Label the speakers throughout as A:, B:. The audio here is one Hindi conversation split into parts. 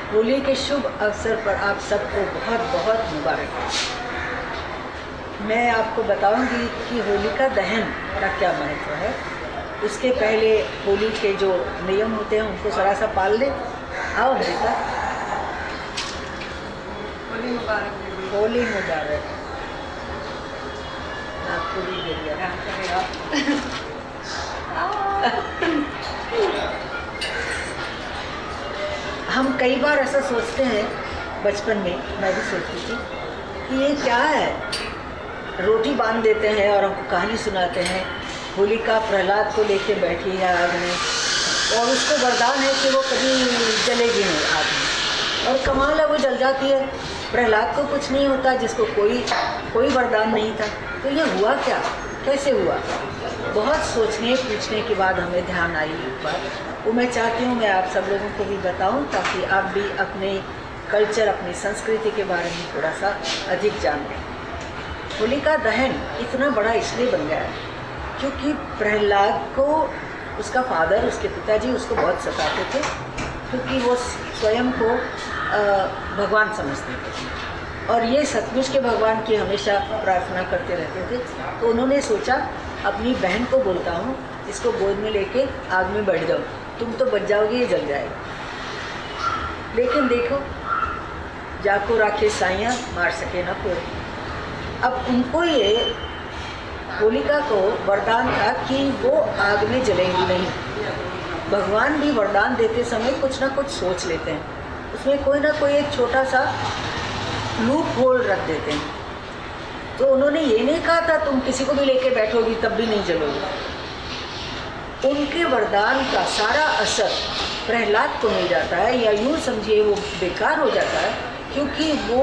A: होली के शुभ अवसर पर आप सबको बहुत बहुत मुबारक। मैं आपको बताऊंगी कि होलिका दहन का क्या महत्व है। उसके पहले होली के जो नियम होते हैं उनको जरा सा पाल ले। आओ बेटा,
B: होली मुबारक।
A: होली मुबारक। आपको भी दे दिया। हम कई बार ऐसा सोचते हैं, बचपन में मैं भी सोचती थी कि ये क्या है। रोटी बांध देते हैं और हमको कहानी सुनाते हैं, होलिका प्रहलाद को लेके बैठी है आग में और उसको वरदान है कि वो कभी जलेगी नहीं आग में। और कमाल है, वो जल जाती है। प्रहलाद को कुछ नहीं होता, जिसको कोई वरदान नहीं था। तो ये हुआ क्या, कैसे हुआ? बहुत सोचने पूछने के बाद हमें ध्यान आई एक बात। वो मैं चाहती हूँ मैं आप सब लोगों को भी बताऊँ, ताकि आप भी अपने कल्चर, अपनी संस्कृति के बारे में थोड़ा सा अधिक जान लें। होलिका दहन इतना बड़ा इसलिए बन गया है क्योंकि प्रहलाद को उसका फादर, उसके पिताजी उसको बहुत सताते थे, क्योंकि वो स्वयं को भगवान समझते थे और ये सचमुच के भगवान की हमेशा प्रार्थना करते रहते थे। तो उन्होंने सोचा अपनी बहन को बोलता हूँ, इसको गोद में लेके आग में बैठ जाओ, तुम तो बच जाओगे, ये जल जाएगा। लेकिन देखो, जाको राखे साइयाँ मार सके ना कोई। अब उनको ये होलिका को वरदान था कि वो आग में जलेंगी नहीं। भगवान भी वरदान देते समय कुछ ना कुछ सोच लेते हैं, उसमें कोई ना कोई एक छोटा सा लूप होल रख देते हैं। तो उन्होंने ये नहीं कहा था तुम किसी को भी लेके बैठोगी तब भी नहीं जलोगी। उनके वरदान का सारा असर प्रहलाद को मिल जाता है, या यूँ समझिए वो बेकार हो जाता है, क्योंकि वो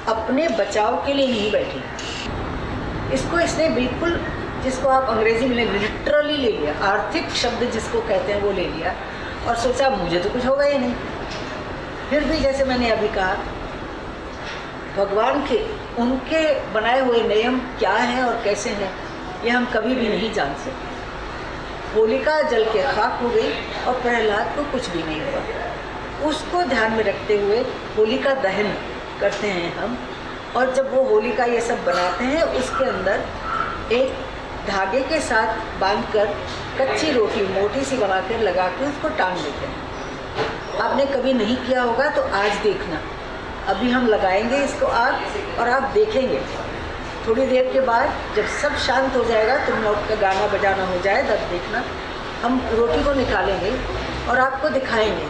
A: अपने बचाव के लिए नहीं बैठी। इसको इसने बिल्कुल, जिसको आप अंग्रेजी में लिटरली ले लिया, आर्थिक शब्द जिसको कहते हैं वो ले लिया और सोचा मुझे तो कुछ होगा ही नहीं। फिर भी जैसे मैंने अभी कहा, भगवान के उनके बनाए हुए नियम क्या हैं और कैसे हैं ये हम कभी भी नहीं जान सकते। होलिका जल के खाक हो गई और प्रहलाद को कुछ भी नहीं हुआ। उसको ध्यान में रखते हुए होलिका दहन करते हैं हम। और जब वो होलिका ये सब बनाते हैं, उसके अंदर एक धागे के साथ बांधकर कच्ची रोटी मोटी सी बनाकर लगा के उसको टांग देते हैं। आपने कभी नहीं किया होगा तो आज देखना। अभी हम लगाएंगे इसको आग और आप देखेंगे, थोड़ी देर के बाद जब सब शांत हो जाएगा, तुम लोग का गाना बजाना हो जाए, तब देखना हम रोटी को निकालेंगे और आपको दिखाएंगे।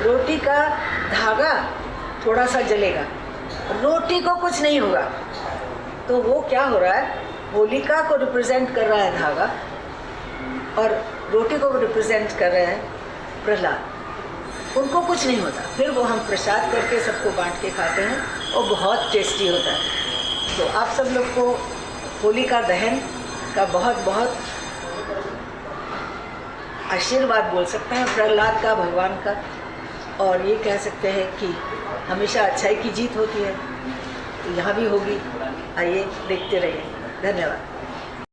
A: रोटी का धागा थोड़ा सा जलेगा, रोटी को कुछ नहीं होगा। तो वो क्या हो रहा है, होलिका को रिप्रेजेंट कर रहा है धागा और रोटी को रिप्रेजेंट कर रहे हैं प्रहलाद। उनको कुछ नहीं होता। फिर वो हम प्रसाद करके सबको बांट के खाते हैं और बहुत टेस्टी होता है। तो आप सब लोग को होलिका दहन का बहुत बहुत आशीर्वाद बोल सकते हैं, प्रहलाद का, भगवान का। और ये कह सकते हैं कि हमेशा अच्छाई की जीत होती है, तो यहाँ भी होगी। आइए देखते रहिए। धन्यवाद।